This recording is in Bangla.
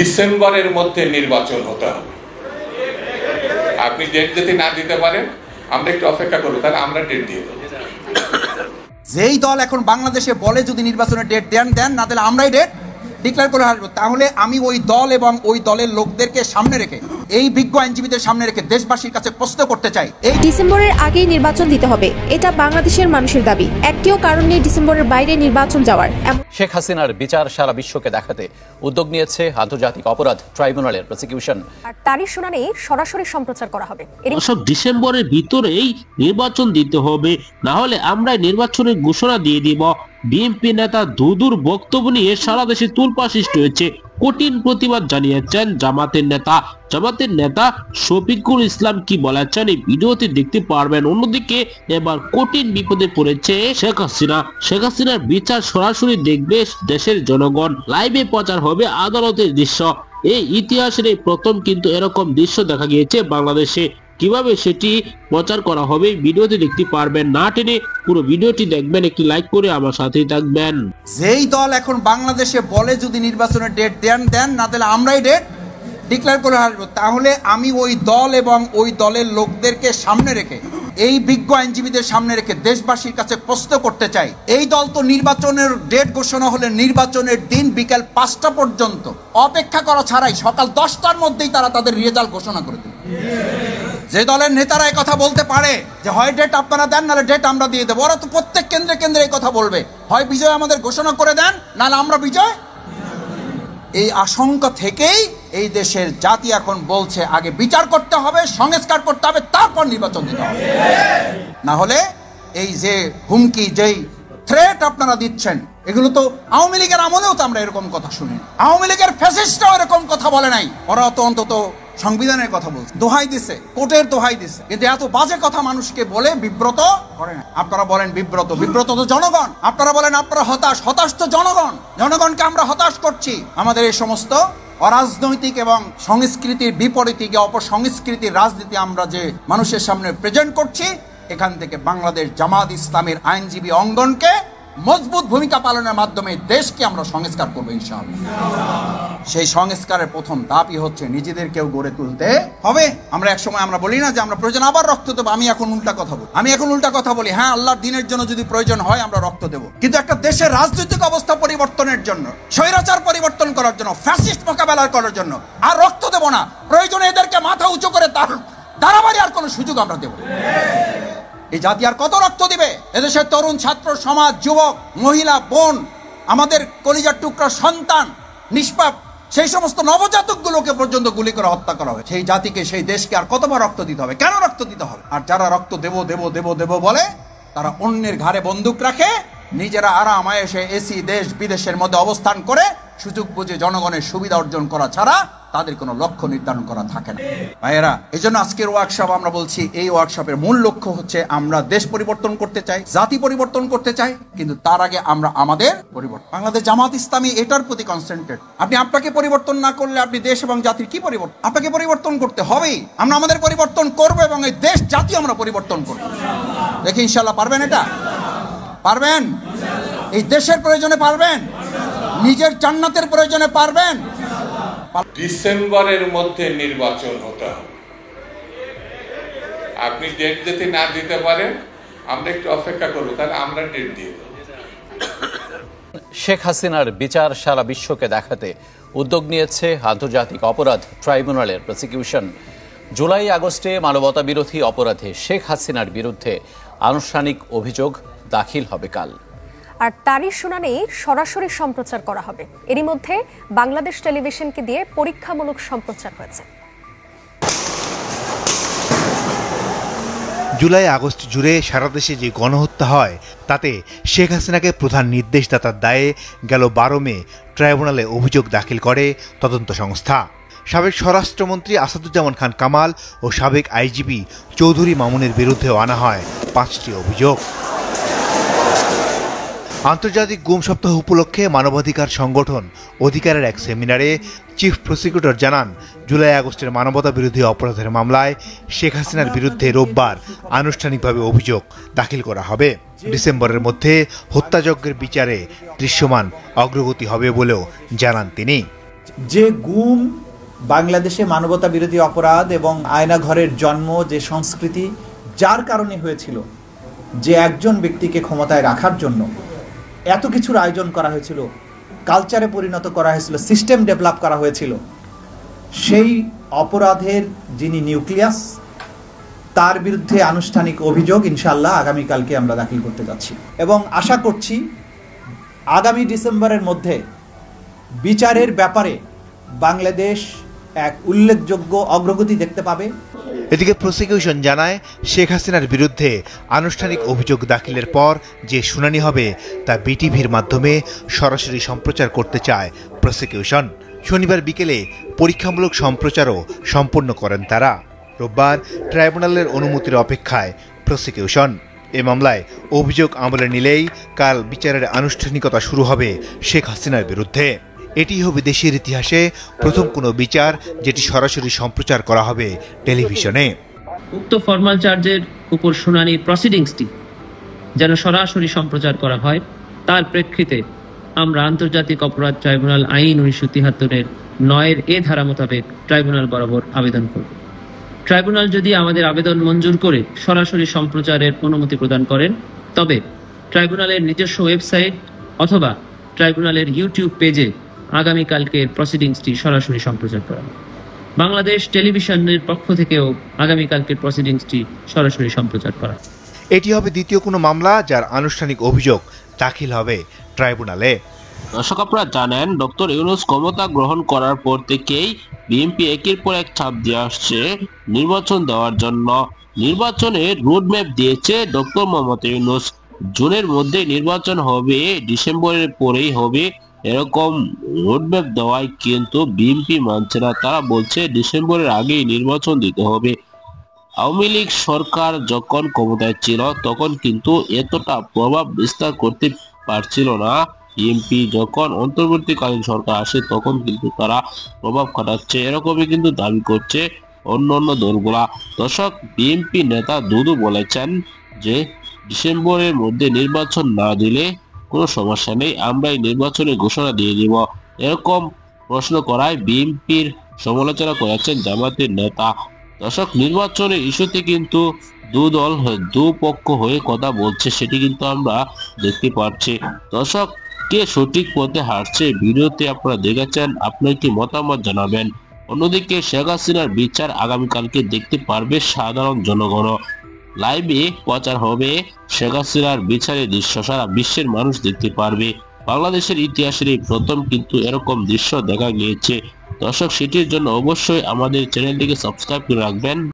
ডিসেম্বরের মধ্যে নির্বাচন হতে হবে। আপনি ডেট যদি না দিতে পারেন আমরা একটু অপেক্ষা করবো, তাহলে আমরা ডেট দিয়ে দেবো। যেই দল এখন বাংলাদেশে বলে যদি নির্বাচনের ডেট দেন না দিলে আমরাই ডেট ডিক্লেয়ার করে হারবো, তাহলে আমি ওই দল এবং ওই দলের লোকদেরকে সামনে রেখে, এই বিজ্ঞ আইনজীবীদের সামনে রেখে দেশবাসীর কাছে প্রশ্ন করতে চাই, এই ডিসেম্বরের আগেই নির্বাচন দিতে হবে, এটা বাংলাদেশের মানুষের দাবি। একটিও কারণ নেই ডিসেম্বরের বাইরে নির্বাচন যাওয়ার। শেখ হাসিনার বিচার সারা বিশ্বকে দেখাতে উদ্যোগ নিয়েছে আন্তর্জাতিক অপরাধ ট্রাইব্যুনালের প্রসিকিউশন। আর তারই শুনানি সরাসরি সম্প্রচার করা হবে। সব ডিসেম্বরের ভিতরেই নির্বাচন দিতে হবে, না হলে আমরা নির্বাচনের ঘোষণা দিয়ে দিব। বিএনপি নেতা দুদুর বক্তব্য নিয়ে সারা দেশে তোলপাড় সৃষ্টি হয়েছে। কঠিন প্রতিবাদ জানিয়েছেন জামাতের নেতা শফিকুল ইসলাম। কি বলেছেন এই ভিডিওতে দেখতে পারবেন। অন্যদিকে এবার কঠিন বিপদে পড়েছে শেখ হাসিনার বিচার সরাসরি দেখবে দেশের জনগণ। লাইভে প্রচার হবে আদালতের দৃশ্য। এই ইতিহাসের এই প্রথম কিন্তু এরকম দৃশ্য দেখা গিয়েছে বাংলাদেশে। কিভাবে সেটি প্রচার করা হবে ভিডিওতে দেখতে পারবেন। না টেনে পুরো ভিডিওটি দেখবেন, একটি লাইক করে আমার সাথেই থাকবেন। যেই দল এখন বাংলাদেশে বলে যদি নির্বাচনের ডেট দেন না দিলে আমরাই ডেট ডিক্লেয়ার করে হারবো, তাহলে আমি ওই দল এবং ওই দলের লোকদেরকে সামনে রেখে, এই বিজ্ঞ আইনজীবীদের সামনে রেখে দেশবাসীর কাছে প্রশ্ন করতে চাই, এই দল তো নির্বাচনের ডেট ঘোষণা হলে নির্বাচনের দিন বিকেল 5টা পর্যন্ত অপেক্ষা করা ছাড়াই সকাল 10টার মধ্যেই তারা তাদের রেজাল্ট ঘোষণা করে দেবে। যে দলের নেতারা এই কথা বলতে পারে যে হয় ডেট আপনারা দেন নাহলে ডেট আমরা দিয়ে দেবো, ওরা তো প্রত্যেক কেন্দ্রে এই কথা বলবে, হয় বিজয় আমাদের ঘোষণা করে দেন নাহলে আমরা বিজয়। এই আশঙ্কা থেকেই এই দেশের জাতি এখন বলছে আগে বিচার করতে হবে, সংস্কার করতে হবে, তারপর নির্বাচন দিতে হবে। না হলে এই যে হুমকি, যেই থ্রেট আপনারা দিচ্ছেন, এগুলো তো আওয়ামী লীগের আমলেও তো আমরা এরকম কথা শুনি। আওয়ামী লীগের ফ্যাসিস্টরাও এরকম কথা বলে নাই। ওরা তো অন্তত সংবিধানের কথা বলছে, দোহাই দিছে, কোর্টের দোহাই দিছে, কিন্তু এত বাজে কথা মানুষকে বলে বিব্রত করে না। আপনারা বলেন বিব্রত তো জনগণ। আপনারা বলেন আপনারা হতাশ তো জনগণকে আমরা হতাশ করছি। আমাদের এই সমস্ত অরাজনৈতিক এবং সংস্কৃতির বিপরীতে গিয়ে অপসংস্কৃতির রাজনীতি আমরা যে মানুষের সামনে প্রেজেন্ট করছি, এখান থেকে বাংলাদেশ জামাত ইসলামের আইনজীবী অঙ্গনকে মজবুত ভূমিকা পালনের মাধ্যমে দেশকে আমরা সংস্কার করবো ইনশাআল্লাহ। সেই সংস্কারের প্রথম ধাপই হচ্ছে নিজেদেরকেও গড়ে তুলতে হবে। আমরা একসময় আমরা বলি না যে আমরা প্রয়োজন আবার রক্ত দেবো, আমি এখন উল্টা কথা বলি। হ্যাঁ, আল্লাহর দিনের জন্য যদি প্রয়োজন হয় আমরা রক্ত দেবো, কিন্তু একটা দেশের রাজনৈতিক অবস্থা পরিবর্তনের জন্য, স্বৈরাচার পরিবর্তন করার জন্য, ফ্যাসিস্ট মোকাবেলা করার জন্য আর রক্ত দেবো না। প্রয়োজনে এদেরকে মাথা উঁচু করে দাঁড়াবাড়ি আর কোনো সুযোগ আমরা দেবো। এই জাতি আর কত রক্ত দিবে? এদেশের তরুণ ছাত্র সমাজ, যুবক, মহিলা, বোন, আমাদের কলিজার টুকরা সন্তান, নিষ্পাপ সেই সমস্ত নবজাতকগুলোকে পর্যন্ত গুলি করে হত্যা করা হয়। সেই জাতিকে, সেই দেশকে আর কতবার রক্ত দিতে হবে? কেন রক্ত দিতে হবে? আর যারা রক্ত দেব বলে তারা অন্যের ঘাড়ে বন্দুক রাখে, নিজেরা আরাম আয়েশে এসি দেশ বিদেশের মধ্যে অবস্থান করে সুযোগ বুঝে জনগণের সুবিধা অর্জন করা ছাড়া তাদের কোনো লক্ষ্য নির্ধারণ করা থাকে না। ভাইয়েরা, এই জন্য আজকের ওয়ার্কশপ আমরা বলছি, এই ওয়ার্কশপের মূল লক্ষ্য হচ্ছে আমরা দেশ পরিবর্তন করতে চাই, জাতি পরিবর্তন করতে চাই, কিন্তু তার আগে আমরা আমাদের পরিবর্তন। বাংলাদেশ জামাত ইসলামী এটার প্রতি কনসেন্ট্রেট। আপনাকে পরিবর্তন না করলে আপনি দেশ এবং জাতির কি পরিবর্তন? আপনাকে পরিবর্তন করতে হবেই। আমরা আমাদের পরিবর্তন করবো এবং এই দেশ জাতি আমরা পরিবর্তন করবো। দেখি ইনশাআল্লাহ পারবেন? এটা পারবেন? এই দেশের প্রয়োজনে পারবেন? নিজের জান্নাতের প্রয়োজনে পারবেন? ডিসেম্বরের মধ্যে নির্বাচন হতে হবে। আপনি ডেট যদি না দিতে পারেন আমরা একটু অপেক্ষা করবো, তাহলে আমরা ডেট দিয়ে দেবো। শেখ হাসিনার বিচার সারা বিশ্বকে দেখাতে উদ্যোগ নিয়েছে আন্তর্জাতিক অপরাধ ট্রাইব্যুনালের প্রসিকিউশন। জুলাই আগস্টে মানবতা বিরোধী অপরাধে শেখ হাসিনার বিরুদ্ধে আনুষ্ঠানিক অভিযোগ দাখিল হবে কাল। আর তারই শুনানি সরাসরি সম্প্রচার করা হবে। এরই মধ্যে বাংলাদেশ টেলিভিশনকে দিয়ে পরীক্ষামূলক সম্প্রচার হয়েছে। জুলাই আগস্ট জুড়ে সারা দেশে যে গণহত্যা হয় তাতে শেখ হাসিনাকে প্রধান নির্দেশদাতার দায়ে গেল 12 মে ট্রাইব্যুনালে অভিযোগ দাখিল করে তদন্ত সংস্থা। সাবেক স্বরাষ্ট্রমন্ত্রী আসাদুজ্জামান খান কামাল ও সাবেক আইজিপি চৌধুরী মামুনের বিরুদ্ধেও আনা হয় 5টি অভিযোগ। আন্তর্জাতিক গুম সপ্তাহ উপলক্ষে মানবাধিকার সংগঠন অধিকারের এক সেমিনারে চিফ প্রসিকিউটর জানান, জুলাই আগস্টের মানবতা বিরোধী অপরাধের মামলায় শেখ হাসিনার বিরুদ্ধে রোববার আনুষ্ঠানিকভাবে অভিযোগ দাখিল করা হবে। ডিসেম্বরের মধ্যে হত্যাযজ্ঞের বিচারে দৃশ্যমান অগ্রগতি হবে বলেও জানান তিনি। যে গুম, বাংলাদেশে মানবতা বিরোধী অপরাধ এবং আয়নাঘরের জন্ম, যে সংস্কৃতি যার কারণে হয়েছিল, যে একজন ব্যক্তিকে ক্ষমতায় রাখার জন্য এত কিছুর আয়োজন করা হয়েছিল, কালচারে পরিণত করা হয়েছিল, সিস্টেম ডেভেলপ করা হয়েছিল, সেই অপরাধের যিনি নিউক্লিয়াস, তার বিরুদ্ধে আনুষ্ঠানিক অভিযোগ ইনশাআল্লাহ আগামীকালকে আমরা দাখিল করতে যাচ্ছি এবং আশা করছি আগামী ডিসেম্বরের মধ্যে বিচারের ব্যাপারে বাংলাদেশ এক উল্লেখযোগ্য অগ্রগতি দেখতে পাবে। এদিকে প্রসিকিউশন জানায়, শেখ হাসিনার বিরুদ্ধে আনুষ্ঠানিক অভিযোগ দাখিলের পর যে শুনানি হবে তা বিটিভির মাধ্যমে সরাসরি সম্প্রচার করতে চায় প্রসিকিউশন। শনিবার বিকেলে পরীক্ষামূলক সম্প্রচারও সম্পন্ন করেন তারা। রোববার ট্রাইব্যুনালের অনুমতির অপেক্ষায় প্রসিকিউশন। এ মামলায় অভিযোগ আমলে নিলেই কাল বিচারের আনুষ্ঠানিকতা শুরু হবে শেখ হাসিনার বিরুদ্ধে। এটি হবে দেশের ইতিহাসে প্রথম কোনো বিচার যেটি সরাসরি সম্প্রচার করা হবে টেলিভিশনে। উক্ত ফরমাল চার্জের উপর শুনানির প্রসিডিংসটি যেন সরাসরি সম্প্রচার করা হয়, তার প্রেক্ষিতে আমরা আন্তর্জাতিক অপরাধ ট্রাইব্যুনাল আইন 1973-এর 9-এর এ ধারা মোতাবেক ট্রাইব্যুনাল বরাবর আবেদন করব। ট্রাইব্যুনাল যদি আমাদের আবেদন মঞ্জুর করে সরাসরি সম্প্রচারের অনুমতি প্রদান করেন, তবে ট্রাইব্যুনালের নিজস্ব ওয়েবসাইট অথবা ট্রাইব্যুনালের ইউটিউব পেজে আগামীকালকের প্রসিডিংসটি সরাসরি সম্প্রচার করা হবে। বাংলাদেশ টেলিভিশনের পক্ষ থেকেও আগামীকালকের প্রসিডিংসটি সরাসরি সম্প্রচার করা। এটি হবে দ্বিতীয় কোনো মামলা যার আনুষ্ঠানিক অভিযোগ দাখিল হবে ট্রাইব্যুনালে। দর্শক, আপনারা জানেন ডক্টর ইউনূস ক্ষমতা গ্রহণ করার পর থেকেই বিএনপি একের পর এক চাপ দিয়ে আসছে নির্বাচন দেওয়ার জন্য। নির্বাচনের রোডম্যাপ দিয়েছে ডক্টর মোহাম্মদ ইউনূস। জুনের মধ্যে নির্বাচন হবে, ডিসেম্বরের পরেই হবে, এরকম রোডম্যাপ দেওয়ায় কিন্তু বিএনপি মানছে না। তারা বলছে ডিসেম্বরের আগেই নির্বাচন দিতে হবে। আওয়ামী লীগ সরকার যখন ক্ষমতায় ছিল তখন কিন্তু এতটা প্রভাব বিস্তার করতে পারছিল না। বিএনপি যখন অন্তর্বর্তীকালীন সরকার আসে তখন কিন্তু তারা প্রভাব খাটাচ্ছে, এরকমই কিন্তু দাবি করছে অন্য দলগুলা। দর্শক, বিএনপি নেতা দুদু বলেছেন যে ডিসেম্বরের মধ্যে নির্বাচন না দিলে কোনো সমস্যা নেই, আমরাই নির্বাচনের ঘোষণা দিয়ে দিব। এরকম প্রশ্ন করায় বিএনপির সমালোচনা করেছেন জামাতের নেতা। দর্শক, নির্বাচনের ইস্যুতে কিন্তু দুপক্ষ হয়ে কথা বলছে, সেটি কিন্তু আমরা দেখতে পাচ্ছি। দর্শক, কে সঠিক পথে হাঁটছে ভিডিওতে আপনারা দেখেছেন, আপনার কি মতামত জানাবেন। অন্যদিকে শেখ হাসিনার বিচার আগামীকালকে দেখতে পারবে সাধারণ জনগণ। লাইভে প্রচার হবে শেখ হাসিনার বিচারের দৃশ্য, সারা বিশ্বের মানুষ দেখতে পারবে। বাংলাদেশের ইতিহাসের এই প্রথম কিন্তু এরকম দৃশ্য দেখা গিয়েছে। দর্শক, সেটির জন্য অবশ্যই আমাদের চ্যানেলটিকে সাবস্ক্রাইব করে রাখবেন।